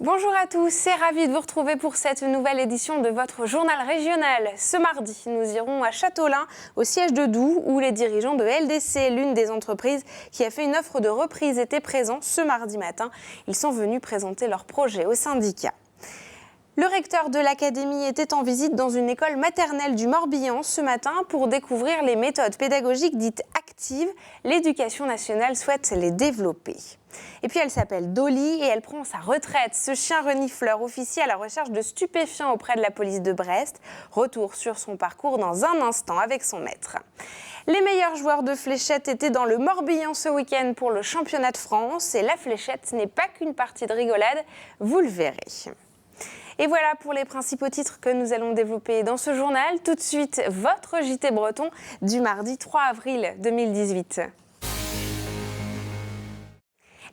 Bonjour à tous, c'est ravi de vous retrouver pour cette nouvelle édition de votre journal régional. Ce mardi, nous irons à Châteaulin, au siège de Doux, où les dirigeants de LDC, l'une des entreprises qui a fait une offre de reprise, étaient présents ce mardi matin. Ils sont venus présenter leur projet au syndicat. Le recteur de l'académie était en visite dans une école maternelle du Morbihan ce matin pour découvrir les méthodes pédagogiques dites actives. L'éducation nationale souhaite les développer. Et puis elle s'appelle Dolly et elle prend sa retraite. Ce chien renifleur officie à la recherche de stupéfiants auprès de la police de Brest. Retour sur son parcours dans un instant avec son maître. Les meilleurs joueurs de fléchettes étaient dans le Morbihan ce week-end pour le championnat de France. Et la fléchette n'est pas qu'une partie de rigolade, vous le verrez. Et voilà pour les principaux titres que nous allons développer dans ce journal. Tout de suite, votre JT breton du mardi 3 avril 2018.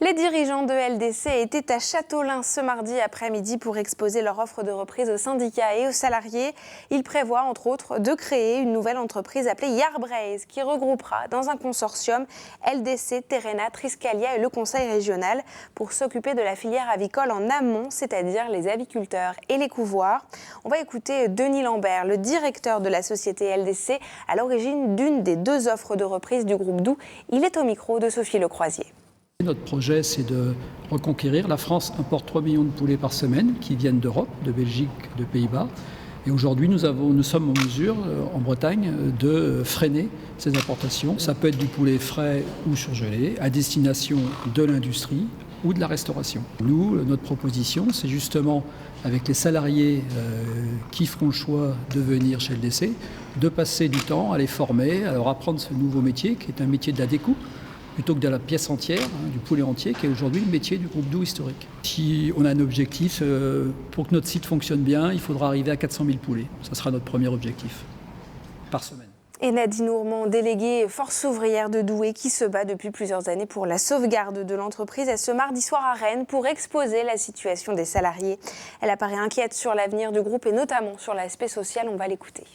Les dirigeants de LDC étaient à Châteaulin ce mardi après-midi pour exposer leur offre de reprise aux syndicats et aux salariés. Ils prévoient entre autres de créer une nouvelle entreprise appelée Yardbraze qui regroupera dans un consortium LDC, Terrena, Triscalia et le Conseil régional pour s'occuper de la filière avicole en amont, c'est-à-dire les aviculteurs et les couvoirs. On va écouter Denis Lambert, le directeur de la société LDC, à l'origine d'une des deux offres de reprise du groupe Doux. Il est au micro de Sophie Lecroisier. Notre projet, c'est de reconquérir. La France importe 3 millions de poulets par semaine qui viennent d'Europe, de Belgique, de Pays-Bas. Et aujourd'hui, nous sommes en mesure, en Bretagne, de freiner ces importations. Ça peut être du poulet frais ou surgelé, à destination de l'industrie ou de la restauration. Nous, notre proposition, c'est justement, avec les salariés qui feront le choix de venir chez LDC, de passer du temps à les former, à leur apprendre ce nouveau métier, qui est un métier de la découpe, plutôt que de la pièce entière, du poulet entier, qui est aujourd'hui le métier du groupe Doux historique. Si on a un objectif, pour que notre site fonctionne bien, il faudra arriver à 400 000 poulets. Ça sera notre premier objectif, par semaine. Et Nadine Ourmand, déléguée force ouvrière de Douai, qui se bat depuis plusieurs années pour la sauvegarde de l'entreprise, est ce mardi soir à Rennes pour exposer la situation des salariés. Elle apparaît inquiète sur l'avenir du groupe et notamment sur l'aspect social. On va l'écouter.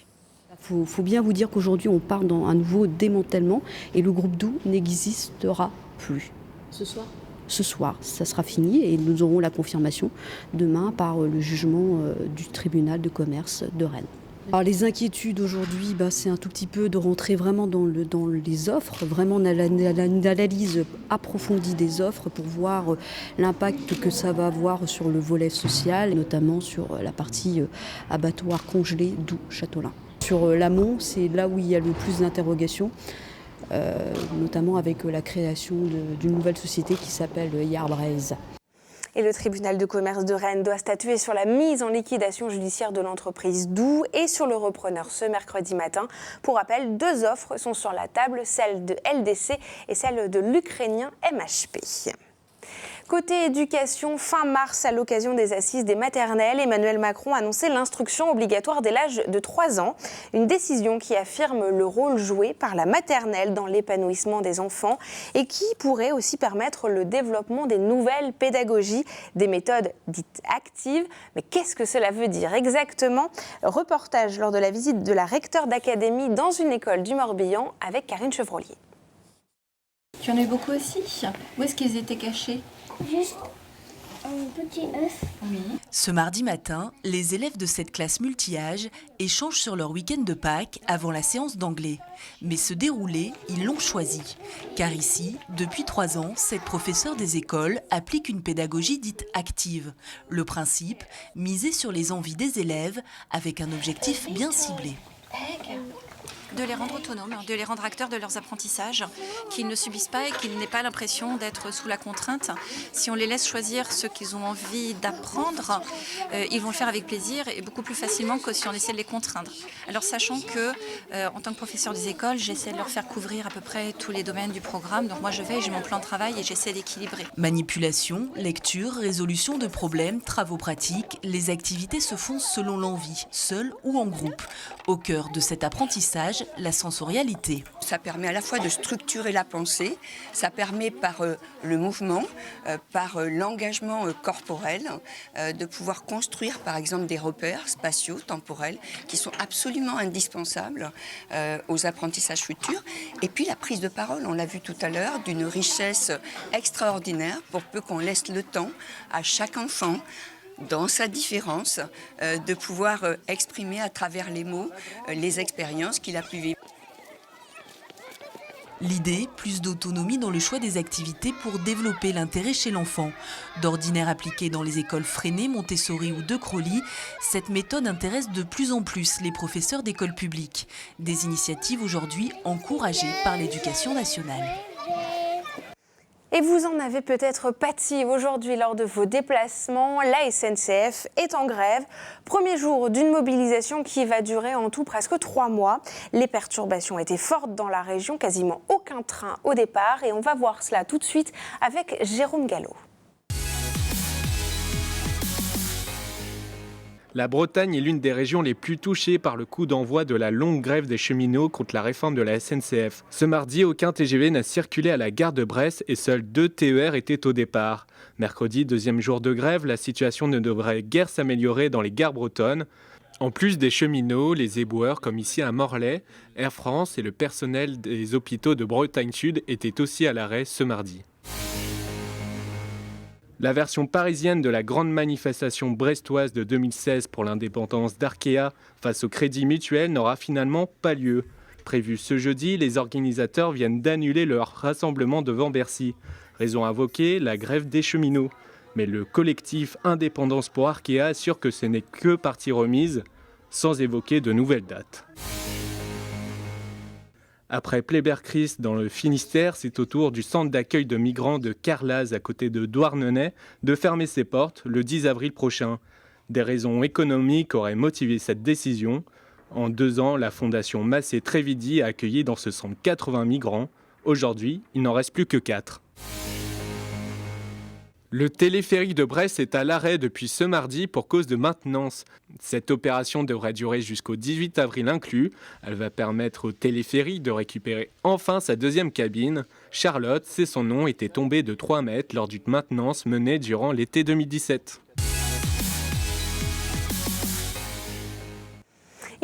Il faut bien vous dire qu'aujourd'hui, on part dans un nouveau démantèlement et le groupe Doux n'existera plus. Ce soir ? Ce soir, ça sera fini et nous aurons la confirmation demain par le jugement du tribunal de commerce de Rennes. Alors les inquiétudes aujourd'hui, c'est un tout petit peu de rentrer vraiment dans les offres, vraiment une analyse approfondie des offres pour voir l'impact que ça va avoir sur le volet social, notamment sur la partie abattoir congelé Doux Châteaulin. Sur l'amont, c'est là où il y a le plus d'interrogations, notamment avec la création d'une nouvelle société qui s'appelle Yardbraze. Et le tribunal de commerce de Rennes doit statuer sur la mise en liquidation judiciaire de l'entreprise Doux et sur le repreneur ce mercredi matin. Pour rappel, deux offres sont sur la table, celle de LDC et celle de l'Ukrainien MHP. Côté éducation, fin mars, à l'occasion des assises des maternelles, Emmanuel Macron a annoncé l'instruction obligatoire dès l'âge de 3 ans. Une décision qui affirme le rôle joué par la maternelle dans l'épanouissement des enfants et qui pourrait aussi permettre le développement des nouvelles pédagogies, des méthodes dites actives. Mais qu'est-ce que cela veut dire exactement ? Reportage lors de la visite de la recteure d'académie dans une école du Morbihan avec Karine Chevrolier. Tu en as eu beaucoup aussi ? Où est-ce qu'ils étaient cachés ? Juste un petit œuf. Oui. Ce mardi matin, les élèves de cette classe multi-âge échangent sur leur week-end de Pâques avant la séance d'anglais. Mais ce déroulé, ils l'ont choisi. Car ici, depuis 3 ans, cette professeure des écoles applique une pédagogie dite active. Le principe, miser sur les envies des élèves avec un objectif bien ciblé. De les rendre autonomes, de les rendre acteurs de leurs apprentissages, qu'ils ne subissent pas et qu'ils n'aient pas l'impression d'être sous la contrainte. Si on les laisse choisir ce qu'ils ont envie d'apprendre, ils vont le faire avec plaisir et beaucoup plus facilement que si on essaie de les contraindre. Alors sachant que, en tant que professeur des écoles, j'essaie de leur faire couvrir à peu près tous les domaines du programme. Donc moi je vais, j'ai mon plan de travail et j'essaie d'équilibrer. Manipulation, lecture, résolution de problèmes, travaux pratiques, les activités se font selon l'envie, seul ou en groupe. Au cœur de cet apprentissage, l'usage, la sensorialité. Ça permet à la fois de structurer la pensée, ça permet par le mouvement, par l'engagement corporel, de pouvoir construire par exemple des repères spatiaux, temporels, qui sont absolument indispensables aux apprentissages futurs. Et puis la prise de parole, on l'a vu tout à l'heure, d'une richesse extraordinaire pour peu qu'on laisse le temps à chaque enfant, dans sa différence, de pouvoir exprimer à travers les mots les expériences qu'il a pu vivre. L'idée, plus d'autonomie dans le choix des activités pour développer l'intérêt chez l'enfant. D'ordinaire appliquée dans les écoles Freinet, Montessori ou De Crowley, cette méthode intéresse de plus en plus les professeurs d'écoles publiques. Des initiatives aujourd'hui encouragées par l'Éducation nationale. Et vous en avez peut-être pâti aujourd'hui lors de vos déplacements. La SNCF est en grève. Premier jour d'une mobilisation qui va durer en tout presque 3 mois. Les perturbations étaient fortes dans la région, quasiment aucun train au départ. Et on va voir cela tout de suite avec Jérôme Gallo. La Bretagne est l'une des régions les plus touchées par le coup d'envoi de la longue grève des cheminots contre la réforme de la SNCF. Ce mardi, aucun TGV n'a circulé à la gare de Brest et seuls 2 TER étaient au départ. Mercredi, 2e jour de grève, la situation ne devrait guère s'améliorer dans les gares bretonnes. En plus des cheminots, les éboueurs, comme ici à Morlaix, Air France et le personnel des hôpitaux de Bretagne Sud étaient aussi à l'arrêt ce mardi. La version parisienne de la grande manifestation brestoise de 2016 pour l'indépendance d'Arkea face au Crédit Mutuel n'aura finalement pas lieu. Prévu ce jeudi, les organisateurs viennent d'annuler leur rassemblement devant Bercy. Raison invoquée, la grève des cheminots. Mais le collectif Indépendance pour Arkea assure que ce n'est que partie remise, sans évoquer de nouvelles dates. Après Pleyber-Christ dans le Finistère, c'est au tour du centre d'accueil de migrants de Carlaz à côté de Douarnenez de fermer ses portes le 10 avril prochain. Des raisons économiques auraient motivé cette décision. En 2 ans, la fondation Massé-Trévidi a accueilli dans ce centre 80 migrants. Aujourd'hui, il n'en reste plus que 4. Le téléphérique de Brest est à l'arrêt depuis ce mardi pour cause de maintenance. Cette opération devrait durer jusqu'au 18 avril inclus. Elle va permettre au téléphérique de récupérer enfin sa 2e cabine. Charlotte, c'est son nom, était tombée de 3 mètres lors d'une maintenance menée durant l'été 2017.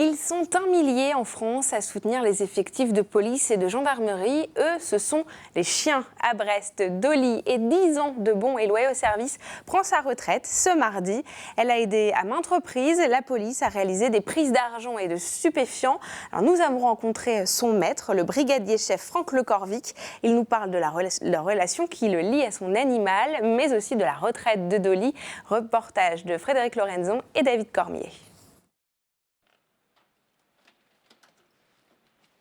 Ils sont 1 millier en France à soutenir les effectifs de police et de gendarmerie. Eux, ce sont les chiens. À Brest, Dolly et 10 ans de bons et loyaux services prend sa retraite ce mardi. Elle a aidé à maintes reprises la police à réaliser des prises d'argent et de stupéfiants. Alors, nous avons rencontré son maître, le brigadier-chef Franck Lecorvic. Il nous parle de la relation qui le lie à son animal, mais aussi de la retraite de Dolly. Reportage de Frédéric Lorenzon et David Cormier.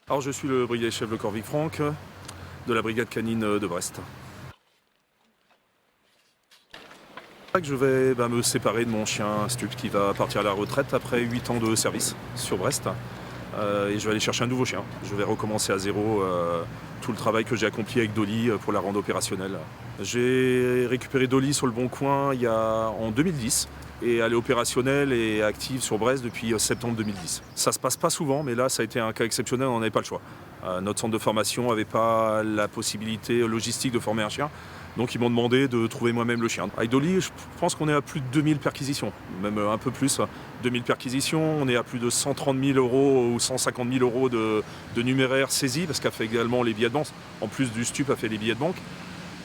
Alors je suis le brigadier-chef Lecorvic Franck de la brigade canine de Brest. Je vais me séparer de mon chien Stup qui va partir à la retraite après 8 ans de service sur Brest. Et je vais aller chercher un nouveau chien. Je vais recommencer à zéro tout le travail que j'ai accompli avec Dolly pour la rendre opérationnelle. J'ai récupéré Dolly sur le Bon Coin en 2010. Et elle est opérationnelle et active sur Brest depuis septembre 2010. Ça se passe pas souvent, mais là ça a été un cas exceptionnel, on n'avait pas le choix. Notre centre de formation n'avait pas la possibilité logistique de former un chien, donc ils m'ont demandé de trouver moi-même le chien. Avec Dolly, je pense qu'on est à plus de 2000 perquisitions, même un peu plus. 2000 perquisitions, on est à plus de 130 000 € ou 150 000 € de numéraire saisis, parce qu'elle fait également les billets de banque. En plus du stup, elle fait les billets de banque.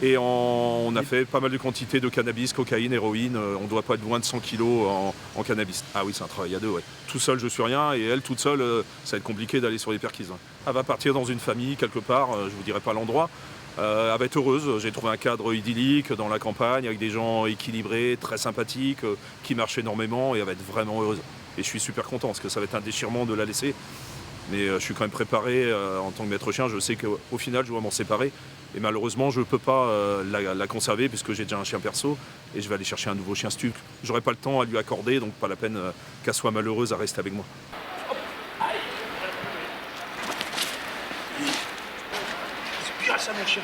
Et on a fait pas mal de quantités de cannabis, cocaïne, héroïne. On ne doit pas être loin de 100 kilos en cannabis. Ah oui, c'est un travail à 2, ouais. Tout seul, je suis rien. Et elle, toute seule, ça va être compliqué d'aller sur les perquises. Elle va partir dans une famille, quelque part, je ne vous dirai pas l'endroit. Elle va être heureuse. J'ai trouvé un cadre idyllique dans la campagne, avec des gens équilibrés, très sympathiques, qui marchent énormément. Et elle va être vraiment heureuse. Et je suis super content, parce que ça va être un déchirement de la laisser. Mais je suis quand même préparé en tant que maître chien. Je sais qu'au final, je dois m'en séparer. Et malheureusement, je ne peux pas la conserver puisque j'ai déjà un chien perso et je vais aller chercher un nouveau chien stup. J'aurai pas le temps à lui accorder, donc pas la peine qu'elle soit malheureuse à rester avec moi. C'est bien ça, mon chien.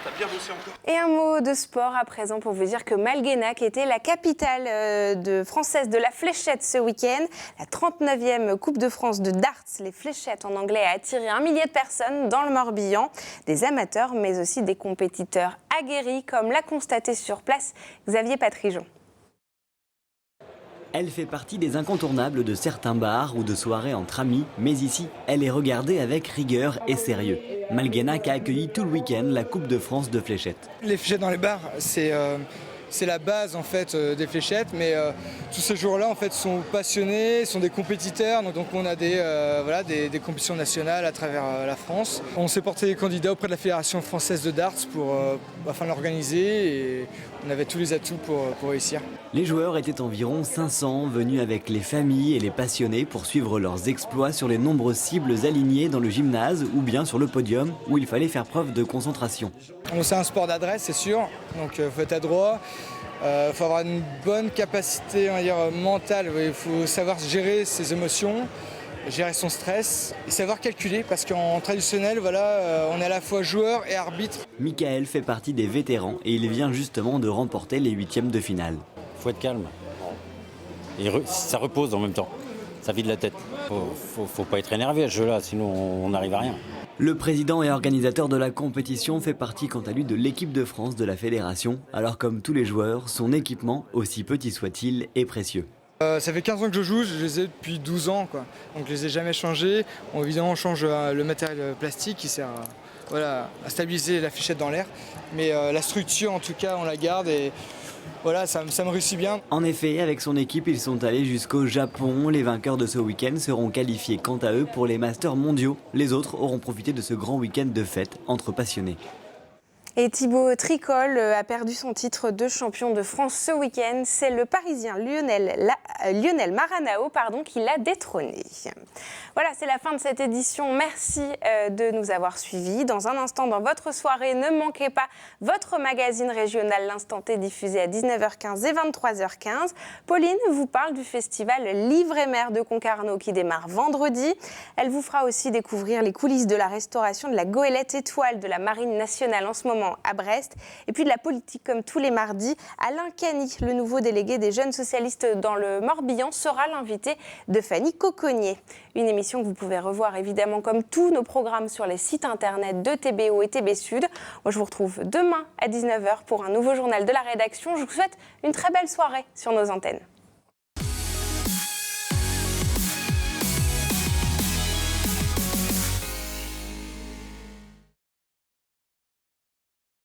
T'as bien bossé encore. Et un mot de sport à présent pour vous dire que Malguenac était la capitale française de la fléchette ce week-end. La 39e Coupe de France de darts, les fléchettes en anglais, a attiré 1 millier de personnes dans le Morbihan. Des amateurs, mais aussi des compétiteurs aguerris, comme l'a constaté sur place Xavier Patrijon. Elle fait partie des incontournables de certains bars ou de soirées entre amis, mais ici, elle est regardée avec rigueur et sérieux. Malguenac a accueilli tout le week-end la Coupe de France de fléchettes. Les fléchettes dans les bars, c'est la base en fait des fléchettes, mais tous ces joueurs-là en fait sont passionnés, sont des compétiteurs, donc on a des compétitions nationales à travers la France. On s'est porté candidat auprès de la Fédération française de darts afin de l'organiser et on avait tous les atouts pour réussir. Les joueurs étaient environ 500, venus avec les familles et les passionnés pour suivre leurs exploits sur les nombreuses cibles alignées dans le gymnase ou bien sur le podium où il fallait faire preuve de concentration. C'est un sport d'adresse, c'est sûr, donc il faut être adroit. Il faut avoir une bonne capacité mentale, il faut savoir gérer ses émotions, gérer son stress et savoir calculer parce qu'en traditionnel, on est à la fois joueur et arbitre. Michael fait partie des vétérans et il vient justement de remporter les 8e de finale. Il faut être calme et ça repose en même temps, ça vide la tête. Faut pas être énervé à ce jeu-là, sinon on n'arrive à rien. Le président et organisateur de la compétition fait partie quant à lui de l'équipe de France de la fédération. Alors comme tous les joueurs, son équipement, aussi petit soit-il, est précieux. Ça fait 15 ans que je joue, je les ai depuis 12 ans, donc je les ai jamais changés. Évidemment, on change le matériel plastique qui sert à stabiliser la fléchette dans l'air. Mais la structure, en tout cas, on la garde et ça me réussit bien. En effet, avec son équipe, ils sont allés jusqu'au Japon. Les vainqueurs de ce week-end seront qualifiés quant à eux pour les Masters mondiaux. Les autres auront profité de ce grand week-end de fête entre passionnés. Et Thibaut Tricol a perdu son titre de champion de France ce week-end. C'est le Parisien Lionel Maranao qui l'a détrôné. Voilà, c'est la fin de cette édition. Merci de nous avoir suivis. Dans un instant, dans votre soirée, ne manquez pas votre magazine régional L'Instant T diffusé à 19h15 et 23h15. Pauline vous parle du festival Livre et Mer de Concarneau qui démarre vendredi. Elle vous fera aussi découvrir les coulisses de la restauration de la goélette étoile de la Marine nationale en ce moment à Brest. Et puis de la politique comme tous les mardis, Alain Cany, le nouveau délégué des jeunes socialistes dans le Morbihan, sera l'invité de Fanny Cocconnier. Une émission que vous pouvez revoir évidemment comme tous nos programmes sur les sites internet de TBO et TB Sud. Moi je vous retrouve demain à 19h pour un nouveau journal de la rédaction. Je vous souhaite une très belle soirée sur nos antennes.